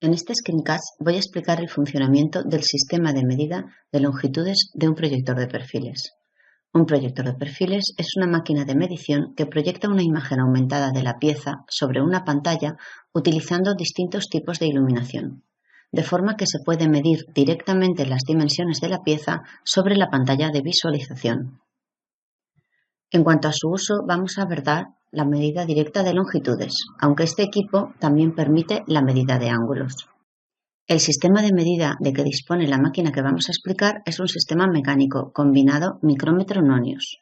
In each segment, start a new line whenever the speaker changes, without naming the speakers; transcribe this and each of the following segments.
En este screencast voy a explicar el funcionamiento del sistema de medida de longitudes de un proyector de perfiles. Un proyector de perfiles es una máquina de medición que proyecta una imagen aumentada de la pieza sobre una pantalla utilizando distintos tipos de iluminación, de forma que se puede medir directamente las dimensiones de la pieza sobre la pantalla de visualización. En cuanto a su uso, vamos a abordar la medida directa de longitudes, aunque este equipo también permite la medida de ángulos. El sistema de medida de que dispone la máquina que vamos a explicar es un sistema mecánico combinado micrómetro-nonius.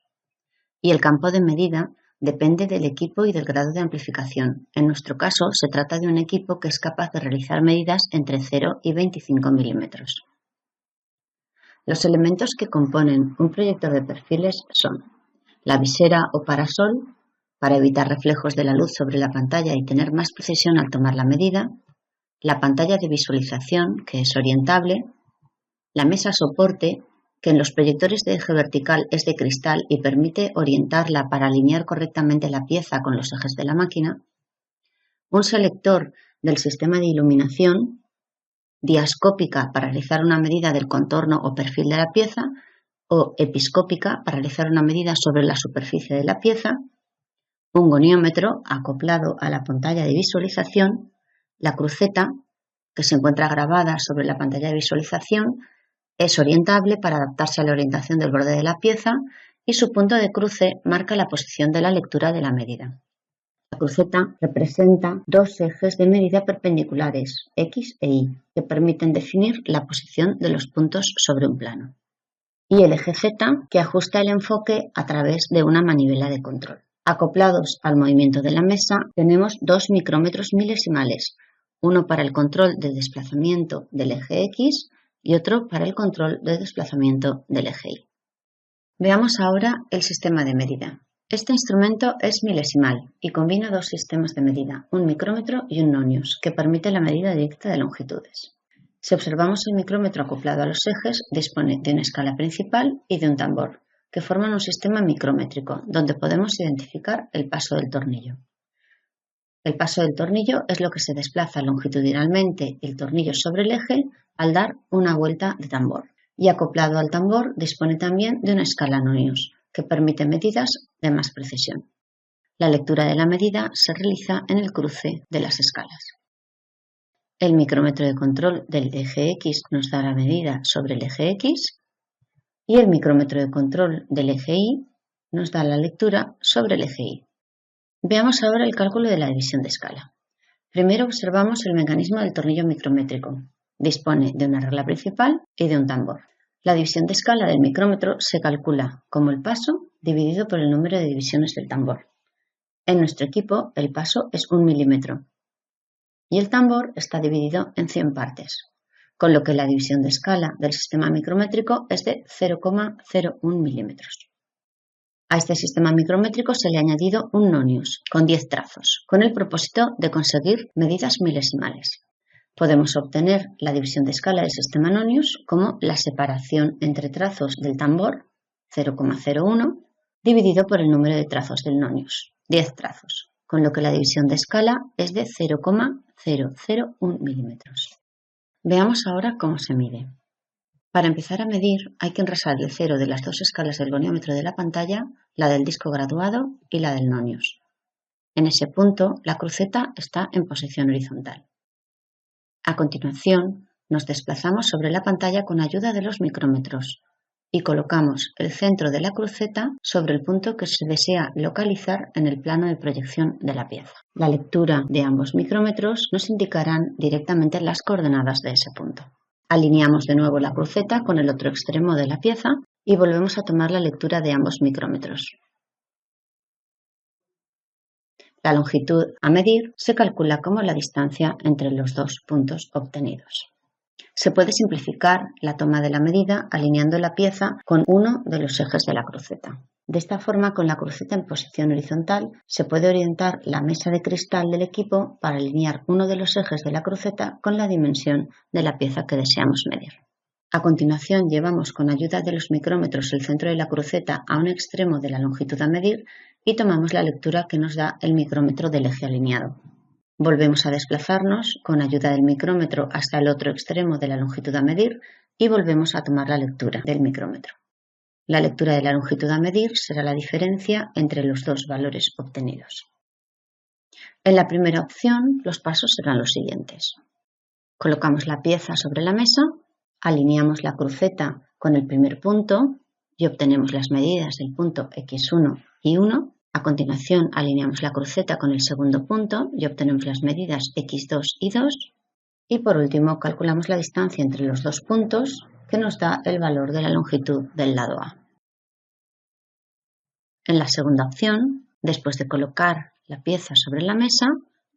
Y el campo de medida depende del equipo y del grado de amplificación. En nuestro caso, se trata de un equipo que es capaz de realizar medidas entre 0 y 25 milímetros. Los elementos que componen un proyector de perfiles son la visera o parasol, para evitar reflejos de la luz sobre la pantalla y tener más precisión al tomar la medida, la pantalla de visualización, que es orientable, la mesa soporte, que en los proyectores de eje vertical es de cristal y permite orientarla para alinear correctamente la pieza con los ejes de la máquina, un selector del sistema de iluminación, diascópica para realizar una medida del contorno o perfil de la pieza, o episcópica para realizar una medida sobre la superficie de la pieza, un goniómetro acoplado a la pantalla de visualización, la cruceta, que se encuentra grabada sobre la pantalla de visualización, es orientable para adaptarse a la orientación del borde de la pieza y su punto de cruce marca la posición de la lectura de la medida. La cruceta representa dos ejes de medida perpendiculares, X e Y, que permiten definir la posición de los puntos sobre un plano. Y el eje Z, que ajusta el enfoque a través de una manivela de control. Acoplados al movimiento de la mesa, tenemos dos micrómetros milesimales, uno para el control del desplazamiento del eje X y otro para el control del desplazamiento del eje Y. Veamos ahora el sistema de medida. Este instrumento es milesimal y combina dos sistemas de medida, un micrómetro y un nonius, que permite la medida directa de longitudes. Si observamos el micrómetro acoplado a los ejes, dispone de una escala principal y de un tambor, que forman un sistema micrométrico, donde podemos identificar el paso del tornillo. El paso del tornillo es lo que se desplaza longitudinalmente el tornillo sobre el eje al dar una vuelta de tambor. Y acoplado al tambor dispone también de una escala nonius, que permite medidas de más precisión. La lectura de la medida se realiza en el cruce de las escalas. El micrómetro de control del eje X nos da la medida sobre el eje X y el micrómetro de control del eje Y nos da la lectura sobre el eje Y. Veamos ahora el cálculo de la división de escala. Primero observamos el mecanismo del tornillo micrométrico. Dispone de una regla principal y de un tambor. La división de escala del micrómetro se calcula como el paso dividido por el número de divisiones del tambor. En nuestro equipo el paso es 1 milímetro y el tambor está dividido en 100 partes, con lo que la división de escala del sistema micrométrico es de 0,01 milímetros. A este sistema micrométrico se le ha añadido un nonius con 10 trazos, con el propósito de conseguir medidas milesimales. Podemos obtener la división de escala del sistema nonius como la separación entre trazos del tambor, 0,01, dividido por el número de trazos del nonius, 10 trazos, con lo que la división de escala es de 0,001 milímetros. Veamos ahora cómo se mide. Para empezar a medir hay que enrasar el cero de las dos escalas del goniómetro de la pantalla, la del disco graduado y la del nonius. En ese punto la cruceta está en posición horizontal. A continuación nos desplazamos sobre la pantalla con ayuda de los micrómetros y colocamos el centro de la cruceta sobre el punto que se desea localizar en el plano de proyección de la pieza. La lectura de ambos micrómetros nos indicarán directamente las coordenadas de ese punto. Alineamos de nuevo la cruceta con el otro extremo de la pieza y volvemos a tomar la lectura de ambos micrómetros. La longitud a medir se calcula como la distancia entre los dos puntos obtenidos. Se puede simplificar la toma de la medida alineando la pieza con uno de los ejes de la cruceta. De esta forma, con la cruceta en posición horizontal, se puede orientar la mesa de cristal del equipo para alinear uno de los ejes de la cruceta con la dimensión de la pieza que deseamos medir. A continuación, llevamos con ayuda de los micrómetros el centro de la cruceta a un extremo de la longitud a medir y tomamos la lectura que nos da el micrómetro del eje alineado. Volvemos a desplazarnos con ayuda del micrómetro hasta el otro extremo de la longitud a medir y volvemos a tomar la lectura del micrómetro. La lectura de la longitud a medir será la diferencia entre los dos valores obtenidos. En la primera opción, los pasos serán los siguientes. Colocamos la pieza sobre la mesa, alineamos la cruceta con el primer punto y obtenemos las medidas del punto X1 y 1. A continuación, alineamos la cruceta con el segundo punto y obtenemos las medidas X2 y 2. Y por último, calculamos la distancia entre los dos puntos, que nos da el valor de la longitud del lado A. En la segunda opción, después de colocar la pieza sobre la mesa,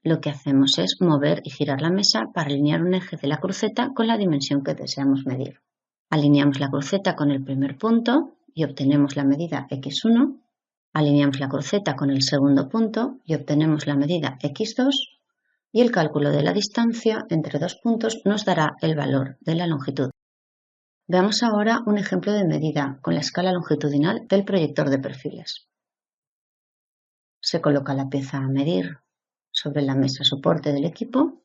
lo que hacemos es mover y girar la mesa para alinear un eje de la cruceta con la dimensión que deseamos medir. Alineamos la cruceta con el primer punto y obtenemos la medida X1. Alineamos la cruceta con el segundo punto y obtenemos la medida X2. Y el cálculo de la distancia entre dos puntos nos dará el valor de la longitud. Veamos ahora un ejemplo de medida con la escala longitudinal del proyector de perfiles. Se coloca la pieza a medir sobre la mesa soporte del equipo,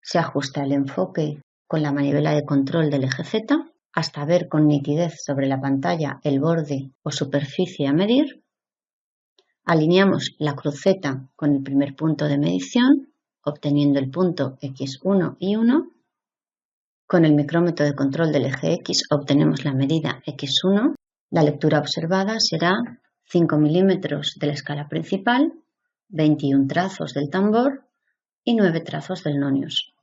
se ajusta el enfoque con la manivela de control del eje Z hasta ver con nitidez sobre la pantalla el borde o superficie a medir, alineamos la cruceta con el primer punto de medición, obteniendo el punto X1 y 1. Con el micrómetro de control del eje X obtenemos la medida X1. La lectura observada será 5 milímetros de la escala principal, 21 trazos del tambor y 9 trazos del nonius.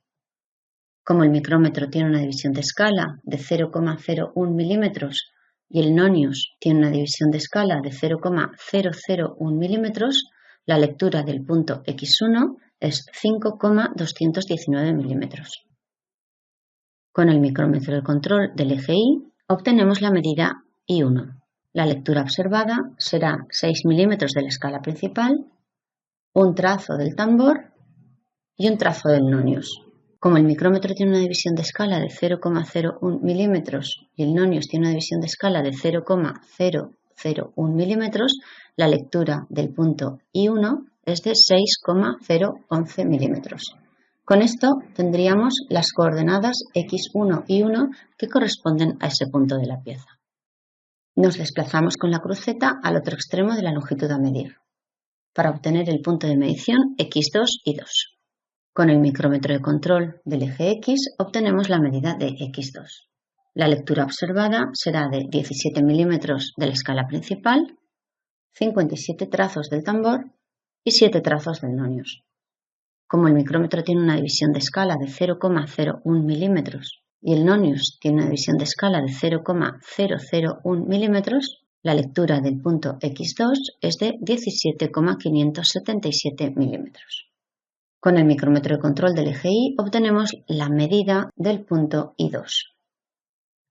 Como el micrómetro tiene una división de escala de 0,01 milímetros y el nonius tiene una división de escala de 0,001 milímetros, la lectura del punto X1 es 5,219 milímetros. Con el micrómetro de control del eje Y obtenemos la medida I1. La lectura observada será 6 milímetros de la escala principal, un trazo del tambor y un trazo del nonius. Como el micrómetro tiene una división de escala de 0,01 milímetros y el nonius tiene una división de escala de 0,001 milímetros, la lectura del punto I1 es de 6,011 milímetros. Con esto tendríamos las coordenadas X1 y 1 que corresponden a ese punto de la pieza. Nos desplazamos con la cruceta al otro extremo de la longitud a medir para obtener el punto de medición X2 y 2. Con el micrómetro de control del eje X obtenemos la medida de X2. La lectura observada será de 17 milímetros de la escala principal, 57 trazos del tambor y 7 trazos del nonius. Como el micrómetro tiene una división de escala de 0,01 milímetros y el nonius tiene una división de escala de 0,001 milímetros, la lectura del punto X2 es de 17,577 milímetros. Con el micrómetro de control del eje Y obtenemos la medida del punto I2.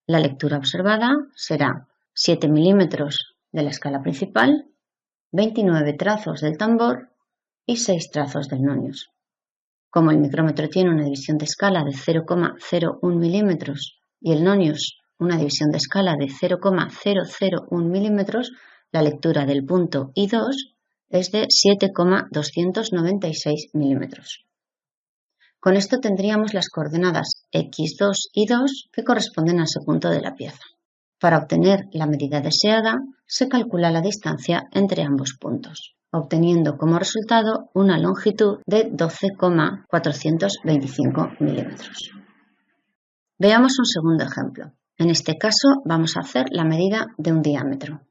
La lectura observada será 7 milímetros de la escala principal, 29 trazos del tambor y 6 trazos del nonius. Como el micrómetro tiene una división de escala de 0,01 milímetros y el nonius una división de escala de 0,001 milímetros, la lectura del punto I2 es de 7,296 milímetros. Con esto tendríamos las coordenadas X2 y 2 que corresponden a ese punto de la pieza. Para obtener la medida deseada, se calcula la distancia entre ambos puntos, obteniendo como resultado una longitud de 12,425 milímetros. Veamos un segundo ejemplo. En este caso vamos a hacer la medida de un diámetro.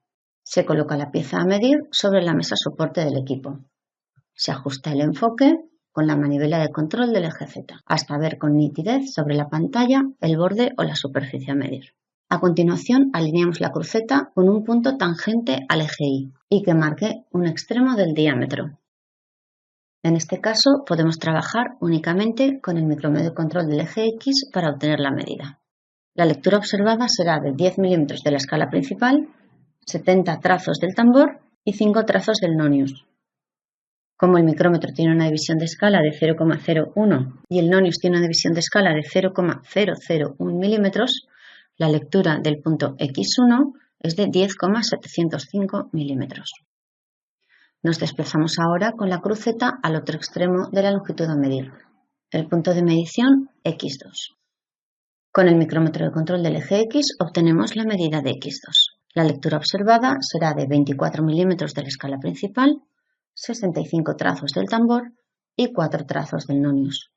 Se coloca la pieza a medir sobre la mesa soporte del equipo. Se ajusta el enfoque con la manivela de control del eje Z hasta ver con nitidez sobre la pantalla el borde o la superficie a medir. A continuación alineamos la cruceta con un punto tangente al eje Y y que marque un extremo del diámetro. En este caso podemos trabajar únicamente con el micrómetro de control del eje X para obtener la medida. La lectura observada será de 10 milímetros de la escala principal, 70 trazos del tambor y 5 trazos del nonius. Como el micrómetro tiene una división de escala de 0,01 y el nonius tiene una división de escala de 0,001 milímetros, la lectura del punto X1 es de 10,705 milímetros. Nos desplazamos ahora con la cruz Z al otro extremo de la longitud a medir, el punto de medición X2. Con el micrómetro de control del eje X obtenemos la medida de X2. La lectura observada será de 24 milímetros de la escala principal, 65 trazos del tambor y 4 trazos del nonius.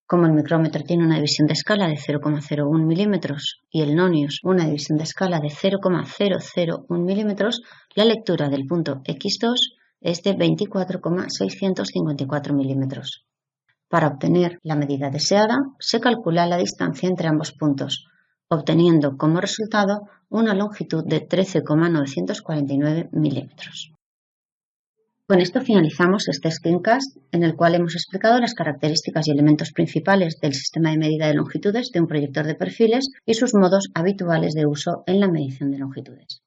Como el micrómetro tiene una división de escala de 0,01 milímetros y el nonius una división de escala de 0,001 milímetros, la lectura del punto X2 es de 24,654 milímetros. Para obtener la medida deseada, se calcula la distancia entre ambos puntos, obteniendo como resultado una longitud de 13,949 milímetros. Con esto finalizamos este screencast en el cual hemos explicado las características y elementos principales del sistema de medida de longitudes de un proyector de perfiles y sus modos habituales de uso en la medición de longitudes.